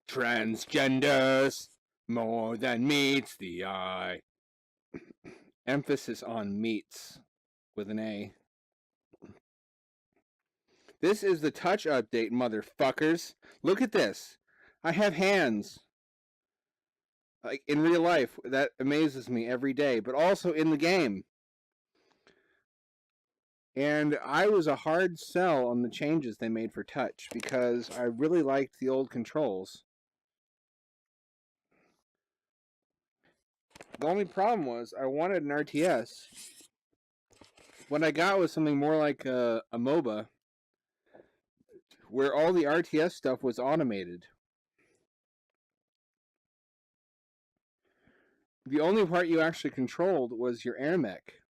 Transgenders, more than meets the eye. Emphasis on meets with an A. This is the touch update, motherfuckers. Look at this. I have hands. Like in real life, that amazes me every day, but also in the game. And I was a hard sell on the changes they made for touch because I really liked the old controls. The only problem was I wanted an RTS. What I got was something more like a MOBA, where all the RTS stuff was automated. The only part you actually controlled was your Airmech,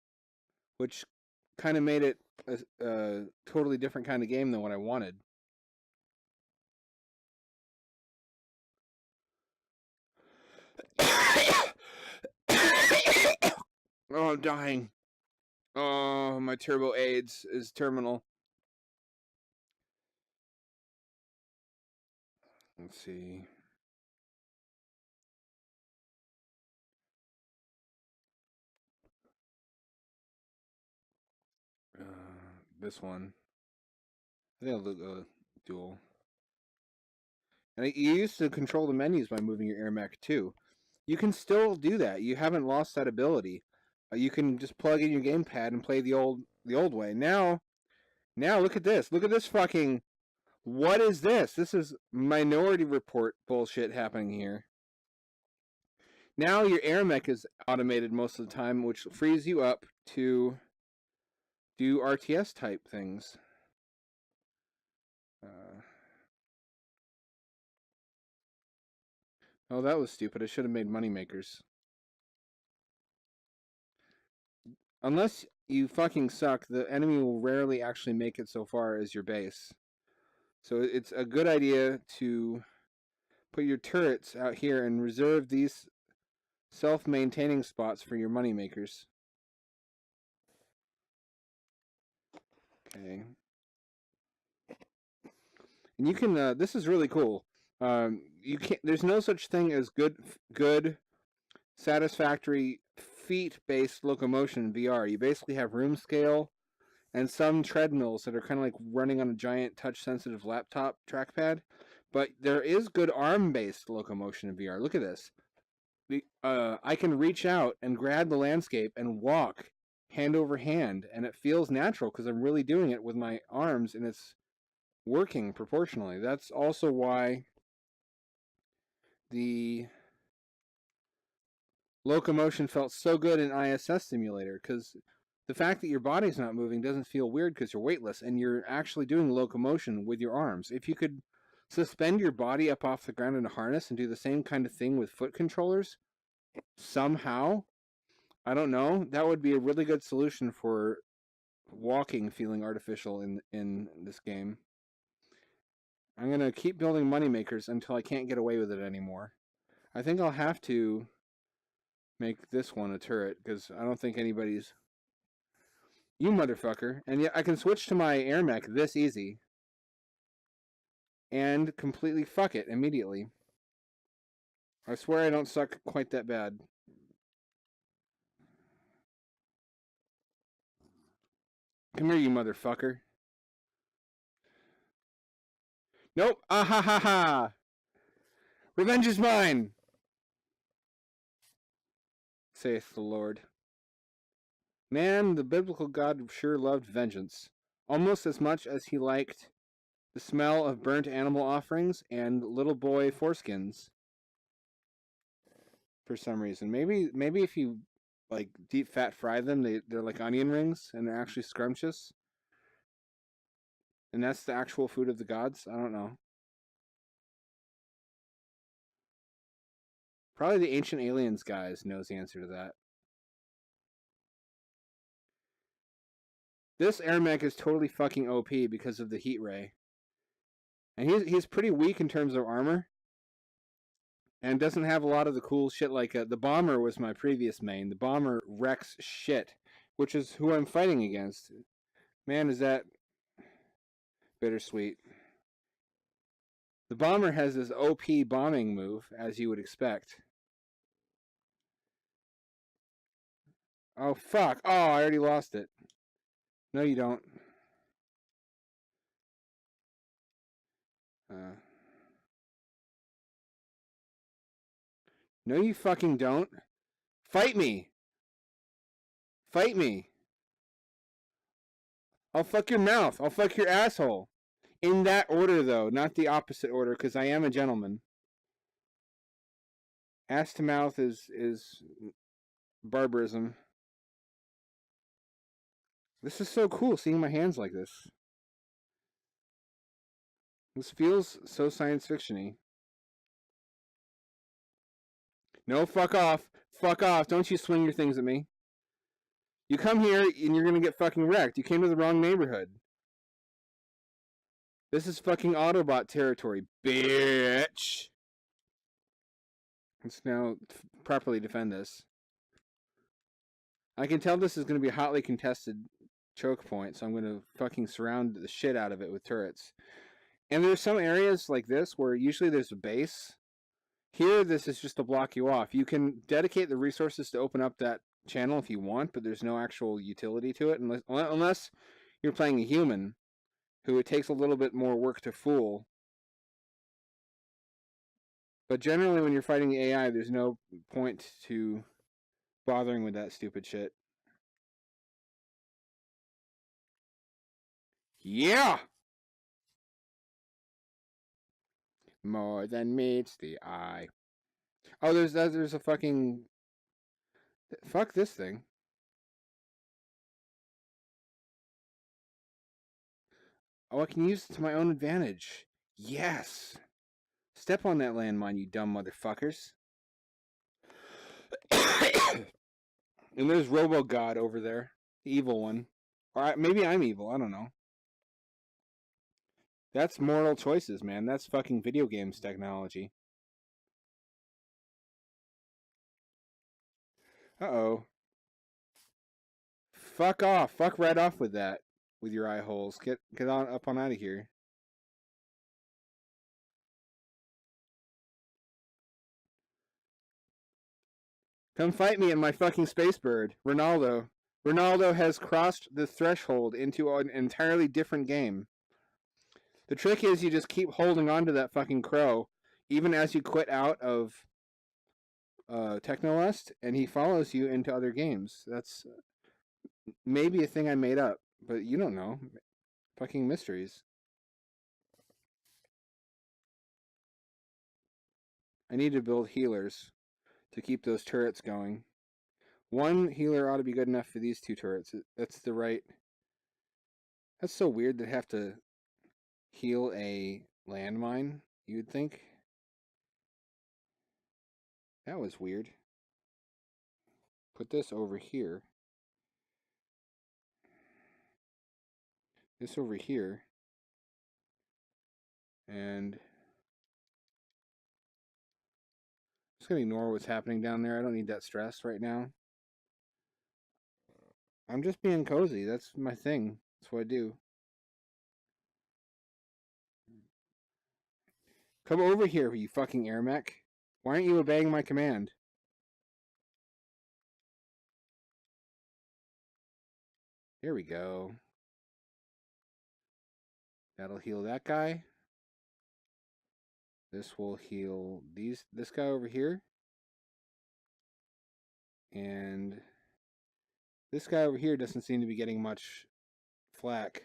which kind of made it a totally different kind of game than what I wanted. Oh, I'm dying. Oh, my turbo AIDS is terminal. Let's see. This one. I think I'll do dual. And you used to control the menus by moving your Airmech too. You can still do that. You haven't lost that ability. You can just plug in your gamepad and play the old way. Now look at this. Look at this fucking. What is this? This is Minority Report bullshit happening here. Now your Airmech is automated most of the time, which frees you up to do RTS type things. Oh, that was stupid. I should have made moneymakers. Unless you fucking suck, the enemy will rarely actually make it so far as your base. So it's a good idea to put your turrets out here and reserve these self-maintaining spots for your moneymakers. Okay. And you can, this is really cool. You can't, there's no such thing as good, satisfactory feet-based locomotion in VR. You basically have room scale and some treadmills that are kind of like running on a giant touch-sensitive laptop trackpad. But there is good arm-based locomotion in VR. Look at this. I can reach out and grab the landscape and walk hand over hand, and it feels natural because I'm really doing it with my arms, and it's working proportionally. That's also why the locomotion felt so good in ISS Simulator, because the fact that your body's not moving doesn't feel weird because you're weightless and you're actually doing locomotion with your arms. If you could suspend your body up off the ground in a harness and do the same kind of thing with foot controllers, somehow, I don't know, that would be a really good solution for walking feeling artificial in this game. I'm going to keep building moneymakers until I can't get away with it anymore. I think I'll have to make this one a turret, because I don't think anybody's... You motherfucker. And yet I can switch to my Airmech this easy. And completely fuck it immediately. I swear I don't suck quite that bad. Come here, you motherfucker. Nope. Ah ha ha ha. Revenge is mine, saith the Lord. Man, the biblical God sure loved vengeance, almost as much as he liked the smell of burnt animal offerings and little boy foreskins. For some reason, maybe if you like deep fat fry them, they're like onion rings and they're actually scrumptious, and that's the actual food of the gods. I don't know. Probably the Ancient Aliens guys knows the answer to that. This Airmech is totally fucking OP because of the heat ray. And he's pretty weak in terms of armor. And doesn't have a lot of the cool shit like... the Bomber was my previous main. The Bomber wrecks shit, which is who I'm fighting against. Man, is that bittersweet. The bomber has this OP bombing move, as you would expect. Oh, fuck. Oh, I already lost it. No, you don't. No, you fucking don't. Fight me. Fight me. I'll fuck your mouth. I'll fuck your asshole. In that order, though, not the opposite order, because I am a gentleman. Ass to mouth is barbarism. This is so cool, seeing my hands like this. This feels so science fiction-y. No, fuck off. Fuck off. Don't you swing your things at me. You come here and you're gonna get fucking wrecked. You came to the wrong neighborhood. This is fucking Autobot territory, bitch. Let's now properly defend this. I can tell this is going to be a hotly contested choke point, so I'm going to fucking surround the shit out of it with turrets. And there's some areas like this where usually there's a base. Here, this is just to block you off. You can dedicate the resources to open up that channel if you want, but there's no actual utility to it unless you're playing a human, who it takes a little bit more work to fool. But generally, when you're fighting the AI, there's no point to bothering with that stupid shit. Yeah! More than meets the eye. Oh, there's a fucking... Fuck this thing. Oh, I can use it to my own advantage. Yes! Step on that landmine, you dumb motherfuckers. And there's Robo-God over there. The evil one. Or maybe I'm evil, I don't know. That's moral choices, man. That's fucking video games technology. Uh-oh. Fuck off. Fuck right off with that. With your eye holes. Get on up on out of here. Come fight me in my fucking space bird. Ronaldo. Ronaldo has crossed the threshold into an entirely different game. The trick is you just keep holding on to that fucking crow, even as you quit out of Technolust, and he follows you into other games. That's maybe a thing I made up, but you don't know. Fucking mysteries. I need to build healers to keep those turrets going. One healer ought to be good enough for these two turrets. That's the right... That's so weird to have to heal a landmine, you'd think. That was weird. Put this over here. This over here. And... I'm just going to ignore what's happening down there. I don't need that stress right now. I'm just being cozy. That's my thing. That's what I do. Come over here, you fucking Airmech. Why aren't you obeying my command? Here we go. That'll heal that guy. This will heal this guy over here. And this guy over here doesn't seem to be getting much flack.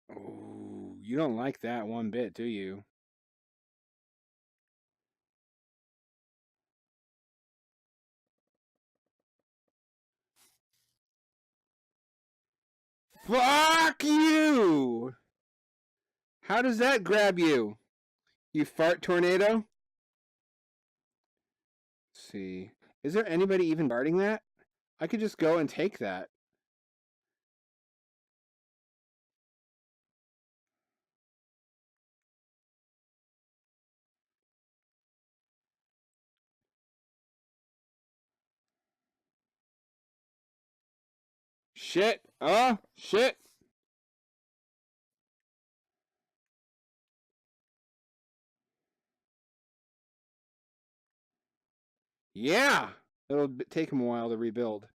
Oh, you don't like that one bit, do you? Fuck you! How does that grab you? You fart tornado? Let's see. Is there anybody even guarding that? I could just go and take that. Shit. Oh, shit. Yeah! It'll take him a while to rebuild.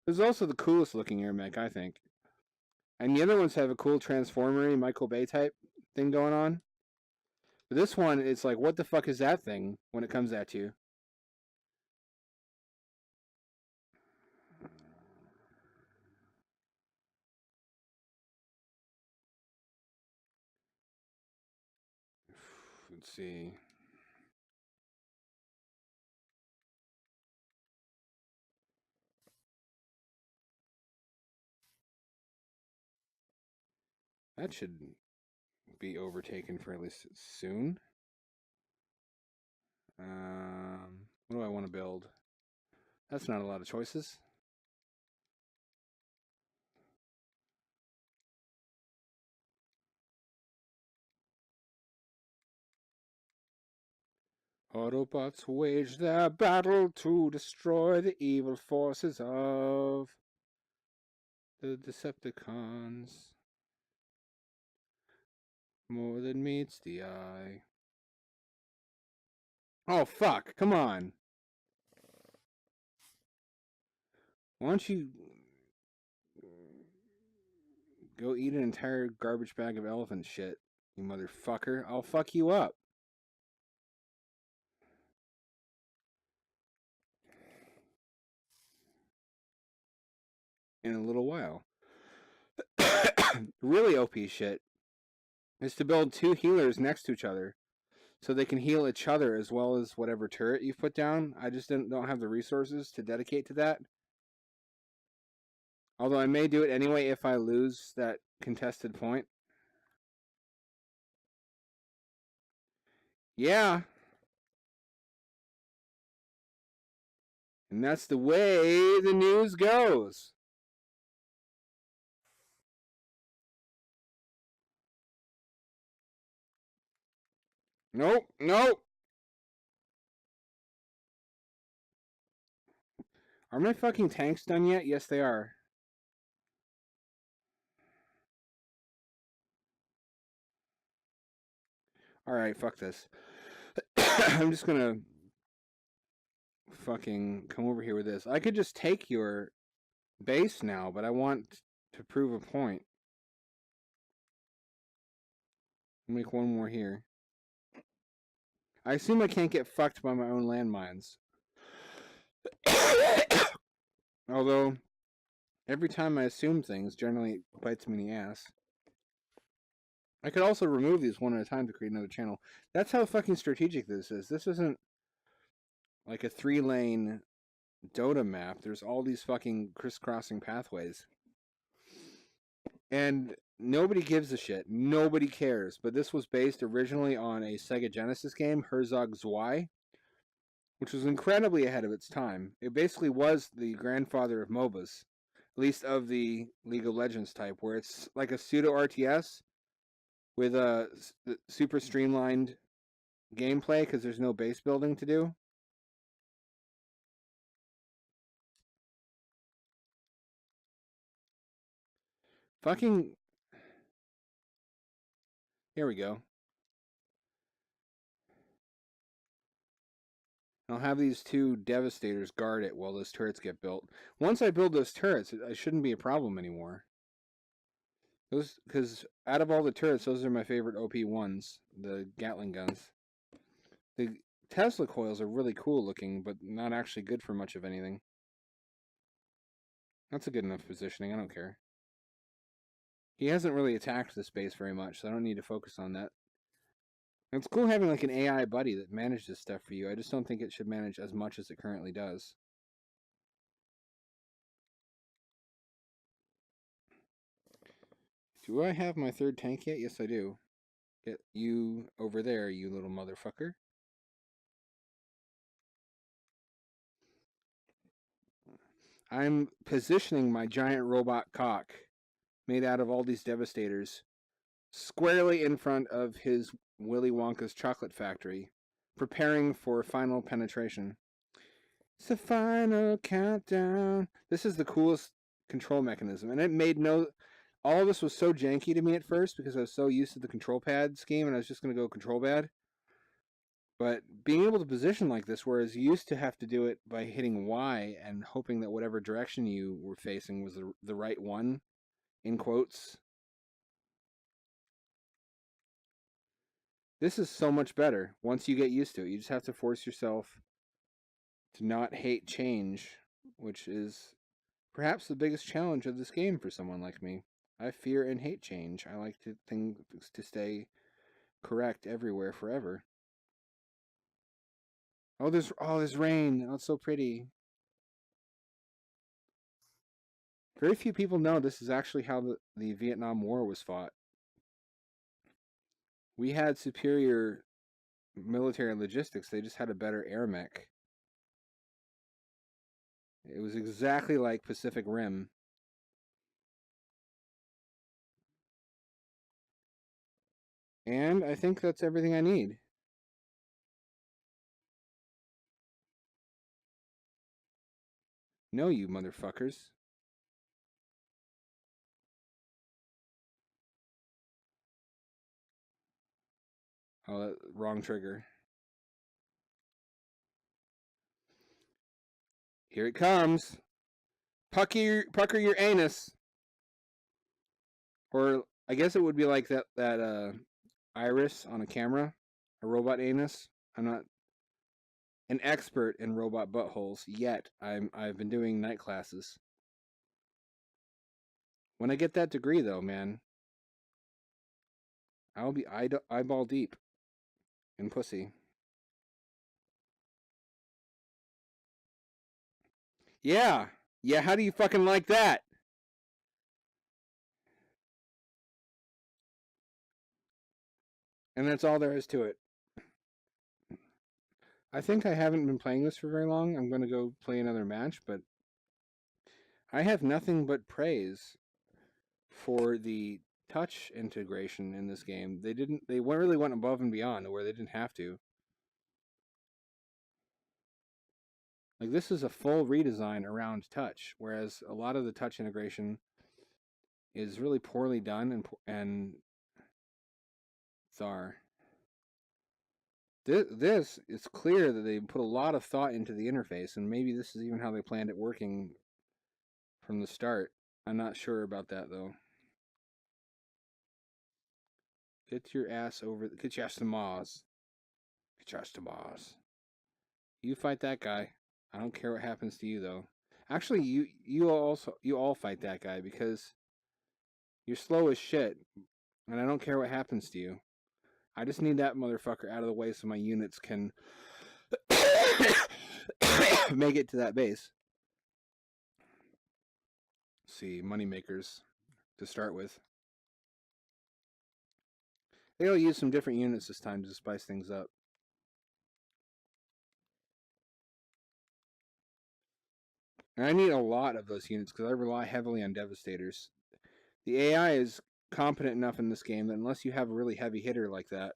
This is also the coolest looking Airmech, I think. And the other ones have a cool transformery Michael Bay type thing going on. But this one, it's like, what the fuck is that thing when it comes at you? Let's see. That should be overtaken fairly soon. What do I want to build? That's not a lot of choices. Autobots wage their battle to destroy the evil forces of the Decepticons. More than meets the eye. Oh, fuck. Come on. Why don't you go eat an entire garbage bag of elephant shit, you motherfucker? I'll fuck you up. In a little while. Really OP shit is to build 2 healers next to each other so they can heal each other as well as whatever turret you've put down. I just don't have the resources to dedicate to that. Although I may do it anyway if I lose that contested point. Yeah. And that's the way the news goes. Nope, nope. Are my fucking tanks done yet? Yes, they are. Alright, fuck this. I'm just gonna fucking come over here with this. I could just take your base now, but I want to prove a point. Make one more here. I assume I can't get fucked by my own landmines. Although, every time I assume things, generally it bites me in the ass. I could also remove these one at a time to create another channel. That's how fucking strategic this is. This isn't like a 3-lane Dota map. There's all these fucking crisscrossing pathways. And nobody gives a shit. Nobody cares. But this was based originally on a Sega Genesis game, Herzog Zwei, which was incredibly ahead of its time. It basically was the grandfather of MOBAs, at least of the League of Legends type, where it's like a pseudo RTS with a super streamlined gameplay because there's no base building to do. Fucking... Here we go. I'll have these 2 Devastators guard it while those turrets get built. Once I build those turrets, it shouldn't be a problem anymore. Those, because out of all the turrets, those are my favorite OP ones, the Gatling guns. The Tesla coils are really cool looking, but not actually good for much of anything. That's a good enough positioning, I don't care. He hasn't really attacked this base very much, so I don't need to focus on that. It's cool having like an AI buddy that manages stuff for you. I just don't think it should manage as much as it currently does. Do I have my 3rd tank yet? Yes, I do. Get you over there, you little motherfucker. I'm positioning my giant robot cock, made out of all these Devastators, squarely in front of his Willy Wonka's chocolate factory, preparing for final penetration. It's the final countdown. This is the coolest control mechanism, and it made no... All of this was so janky to me at first because I was so used to the control pad scheme, and I was just going to go control pad. But being able to position like this, whereas you used to have to do it by hitting Y and hoping that whatever direction you were facing was the right one, in quotes. This is so much better once you get used to it. You just have to force yourself to not hate change, which is perhaps the biggest challenge of this game for someone like me. I fear and hate change. I like things to stay correct everywhere forever. Oh, there's rain. Oh, it's so pretty. Very few people know this is actually how the Vietnam War was fought. We had superior military logistics. They just had a better Airmech. It was exactly like Pacific Rim. And I think that's everything I need. No, you motherfuckers. Oh, wrong trigger. Here it comes. Pucker your anus. Or I guess it would be like that iris on a camera, a robot anus. I'm not an expert in robot buttholes yet. I've been doing night classes. When I get that degree, though, man, I'll be eyeball deep in pussy. Yeah, yeah. How do you fucking like that? And that's all there is to it. I think I haven't been playing this for very long. I'm gonna go play another match, but I have nothing but praise for the touch integration in this game. They really went above and beyond where they didn't have to. Like, this is a full redesign around touch, whereas a lot of the touch integration is really poorly done and Thar. This it's clear that they put a lot of thought into the interface, and maybe this is even how they planned it working from the start. I'm not sure about that though. Get your ass to Mars. Get your ass to Mars. You fight that guy. I don't care what happens to you though. Actually, you all fight that guy because you're slow as shit, and I don't care what happens to you. I just need that motherfucker out of the way so my units can make it to that base. Let's see, moneymakers to start with. They'll use some different units this time to spice things up. And I need a lot of those units because I rely heavily on Devastators. The AI is competent enough in this game that unless you have a really heavy hitter like that,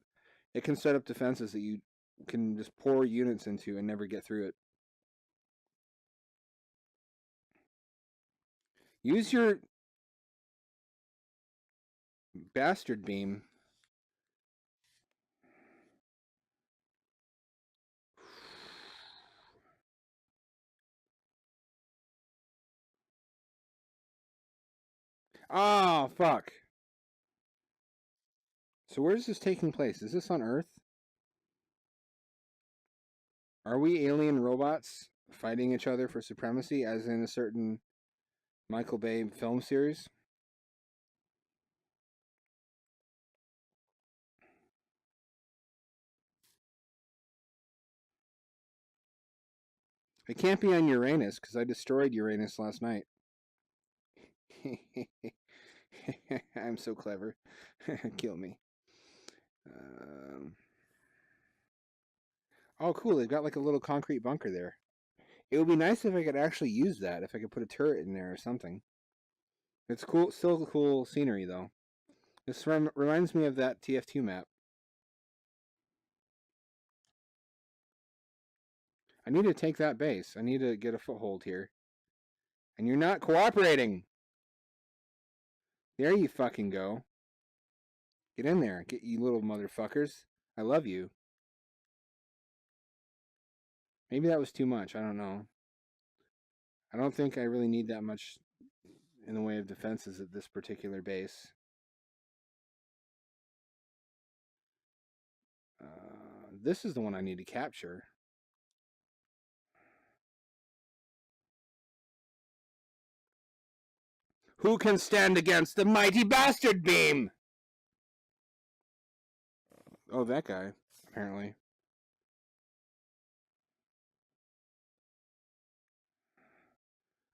it can set up defenses that you can just pour units into and never get through it. Use your bastard beam. Oh, fuck. So where is this taking place? Is this on Earth? Are we alien robots fighting each other for supremacy, as in a certain Michael Bay film series? It can't be on Uranus, because I destroyed Uranus last night. I'm so clever. Kill me. Oh, cool. They've got like a little concrete bunker there. It would be nice if I could actually use that, if I could put a turret in there or something. It's cool, still cool scenery, though. This reminds me of that TF2 map. I need to take that base. I need to get a foothold here. And you're not cooperating! There you fucking go. Get in there, get you little motherfuckers. I love you. Maybe that was too much. I don't know. I don't think I really need that much in the way of defenses at this particular base. This is the one I need to capture. Who can stand against the mighty bastard beam? Oh, that guy, apparently.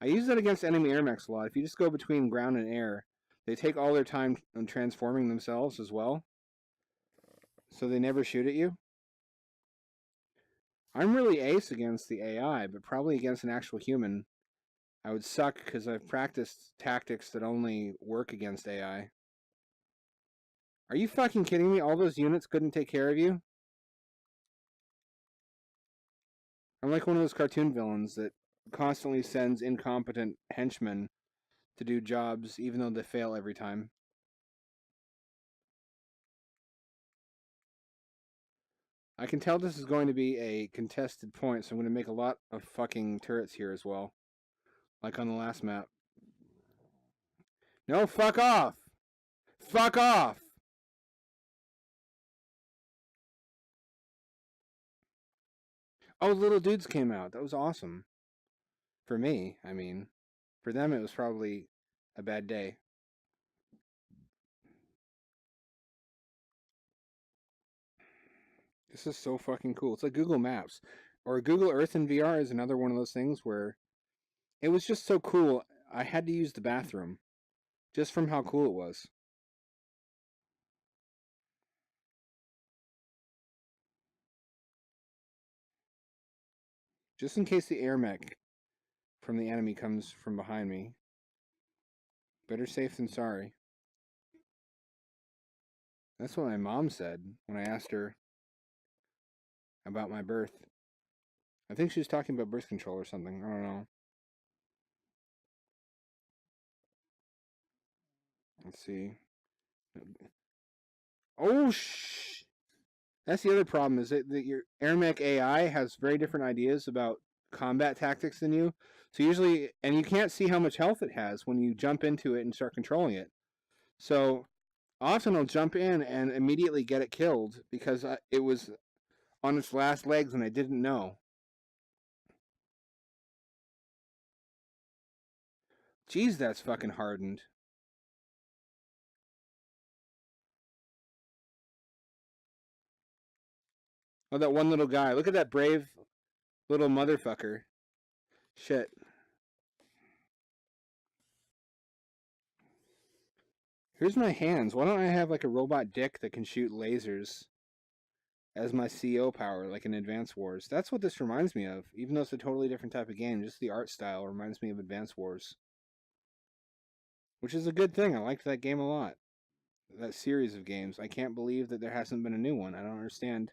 I use that against enemy airmechs a lot. If you just go between ground and air, they take all their time on transforming themselves as well. So they never shoot at you. I'm really ace against the AI, but probably against an actual human, I would suck because I've practiced tactics that only work against AI. Are you fucking kidding me? All those units couldn't take care of you? I'm like one of those cartoon villains that constantly sends incompetent henchmen to do jobs even though they fail every time. I can tell this is going to be a contested point, so I'm going to make a lot of fucking turrets here as well. Like on the last map. No, fuck off! Fuck off! Oh, little dudes came out. That was awesome. For me, I mean. For them, it was probably a bad day. This is so fucking cool. It's like Google Maps. Or Google Earth in VR is another one of those things where it was just so cool. I had to use the bathroom just from how cool it was. Just in case the airmech from the enemy comes from behind me. Better safe than sorry. That's what my mom said when I asked her about my birth. I think she was talking about birth control or something. I don't know. Let's see. Oh, shh. That's the other problem is that your Airmech AI has very different ideas about combat tactics than you. So usually, and you can't see how much health it has when you jump into it and start controlling it. So often I'll jump in and immediately get it killed because it was on its last legs and I didn't know. Jeez, that's fucking hardened. Oh, that one little guy. Look at that brave little motherfucker. Shit. Here's my hands. Why don't I have like a robot dick that can shoot lasers as my CO power, like in Advance Wars? That's what this reminds me of. Even though it's a totally different type of game, just the art style reminds me of Advance Wars. Which is a good thing. I liked that game a lot. That series of games. I can't believe that there hasn't been a new one. I don't understand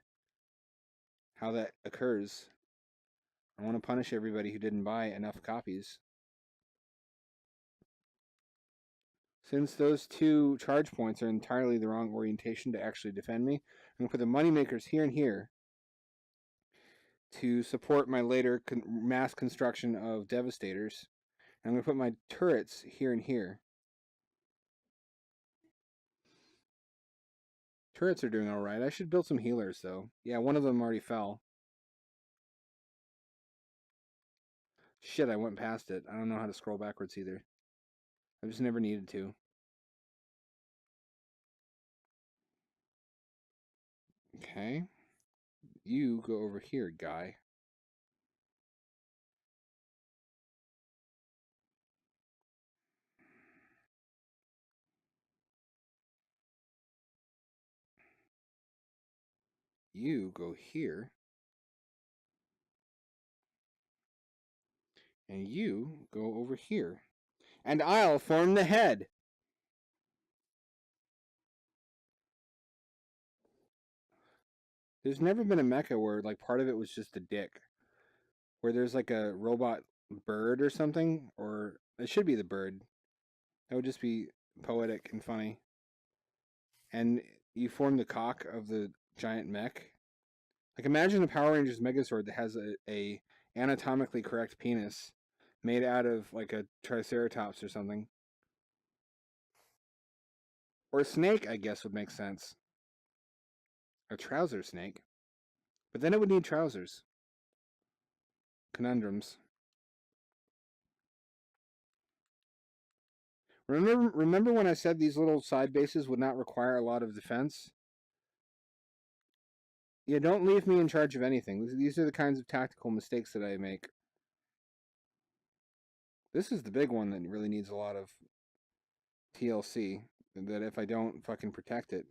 how that occurs. I want to punish everybody who didn't buy enough copies. Since those two charge points are entirely the wrong orientation to actually defend me, I'm going to put the moneymakers here and here to support my later mass construction of Devastators. I'm going to put my turrets here and here. Turrets are doing alright. I should build some healers, though. Yeah, one of them already fell. Shit, I went past it. I don't know how to scroll backwards either. I just never needed to. Okay. You go over here, guy. You go here. And you go over here. And I'll form the head. There's never been a mecha where like part of it was just a dick. Where there's like a robot bird or something, or it should be the bird. That would just be poetic and funny. And you form the cock of the giant mech. Like, imagine a Power Rangers Megazord that has a anatomically correct penis made out of, like, a Triceratops or something. Or a snake, I guess, would make sense. A trouser snake. But then it would need trousers. Conundrums. Remember when I said these little side bases would not require a lot of defense? Yeah, don't leave me in charge of anything. These are the kinds of tactical mistakes that I make. This is the big one that really needs a lot of TLC. That if I don't fucking protect it.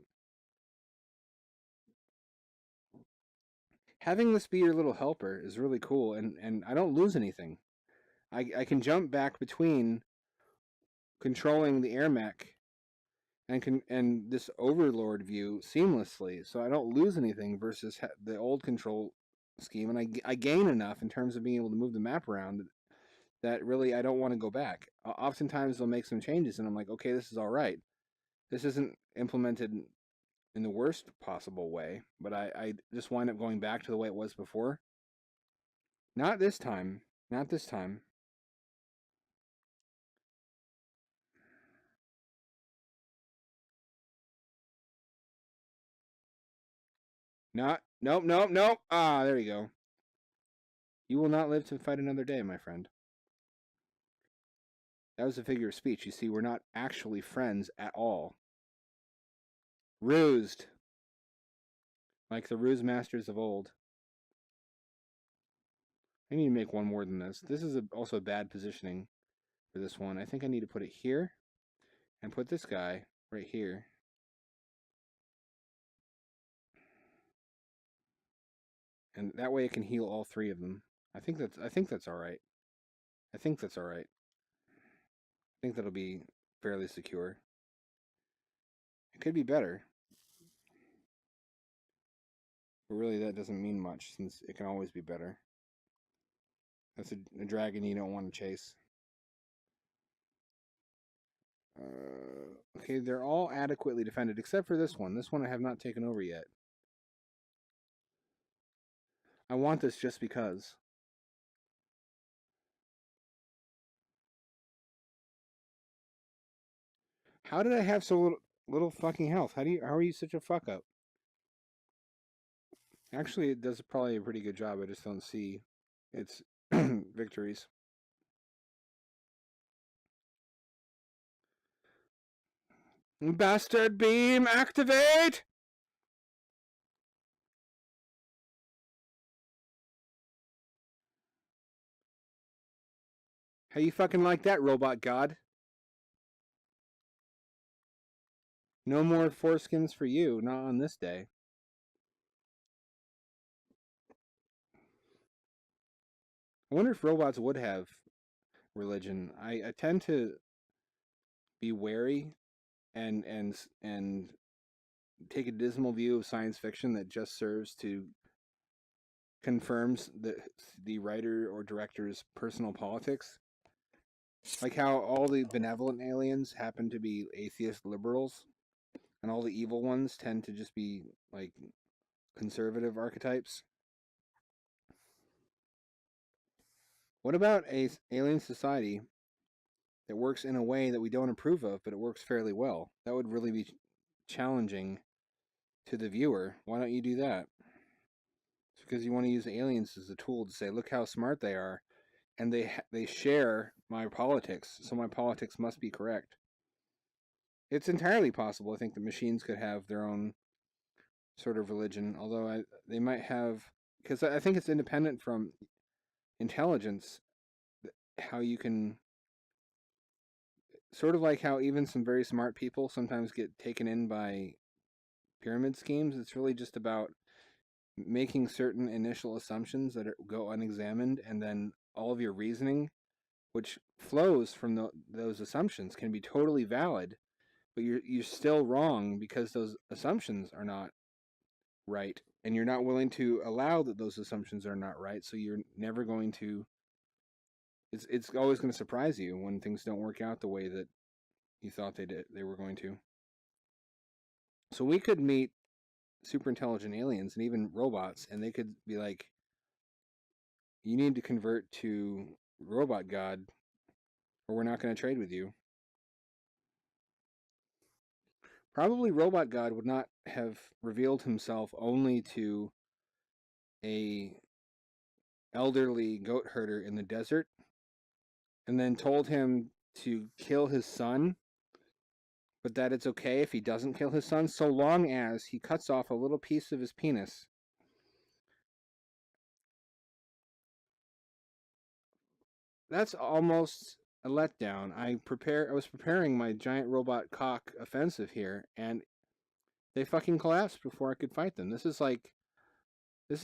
Having this be your little helper is really cool, and I don't lose anything. I can jump back between controlling the Airmech and this Overlord view seamlessly, so I don't lose anything versus the old control scheme, and I gain enough in terms of being able to move the map around that really I don't want to go back. Oftentimes they'll make some changes, and I'm like, okay, this is all right. This isn't implemented in the worst possible way, but I just wind up going back to the way it was before. Not this time. Not this time. Not. Nope, nope, nope. Ah, there you go. You will not live to fight another day, my friend. That was a figure of speech. You see, we're not actually friends at all. Rused. Like the ruse masters of old. I need to make one more than this. This is also a bad positioning for this one. I think I need to put it here and put this guy right here. And that way it can heal all three of them. I think that's all right. I think that's all right. I think that'll be fairly secure. It could be better. But really that doesn't mean much since it can always be better. That's a dragon you don't want to chase. Okay, they're all adequately defended except for this one. This one I have not taken over yet. I want this just because. How did I have so little fucking health? How are you such a fuck up? Actually, it does probably a pretty good job. I just don't see its victories. Bastard beam activate! How you fucking like that, robot god? No more foreskins for you, not on this day. I wonder if robots would have religion. I tend to be wary and take a dismal view of science fiction that just serves to confirms the writer or director's personal politics. Like how all the benevolent aliens happen to be atheist liberals, and all the evil ones tend to just be like conservative archetypes. What about a alien society that works in a way that we don't approve of, but it works fairly well? That would really be challenging to the viewer. Why don't you do that? It's because you want to use aliens as a tool to say, look how smart they are, and they share my politics, so my politics must be correct. It's entirely possible. I think the machines could have their own sort of religion, although they might have, because I think it's independent from intelligence, how you can, sort of like how even some very smart people sometimes get taken in by pyramid schemes. It's really just about making certain initial assumptions that go unexamined, and then all of your reasoning, which flows from those assumptions, can be totally valid, but you're still wrong because those assumptions are not right, and you're not willing to allow that those assumptions are not right. So you're never going to. It's always going to surprise you when things don't work out the way that you thought they were going to. So we could meet super intelligent aliens and even robots, and they could be like, you need to convert to robot god or we're not going to trade with you. Probably robot god would not have revealed himself only to a elderly goat herder in the desert and then told him to kill his son, but that it's okay if he doesn't kill his son so long as he cuts off a little piece of his penis. That's almost a letdown. I was preparing my giant robot cock offensive here, and they fucking collapsed before I could fight them. This is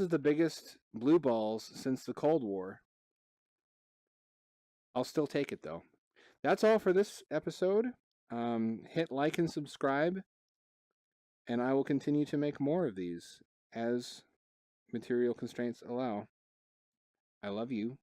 the biggest blue balls since the Cold War. I'll still take it though. That's all for this episode. Hit like and subscribe, and I will continue to make more of these as material constraints allow. I love you.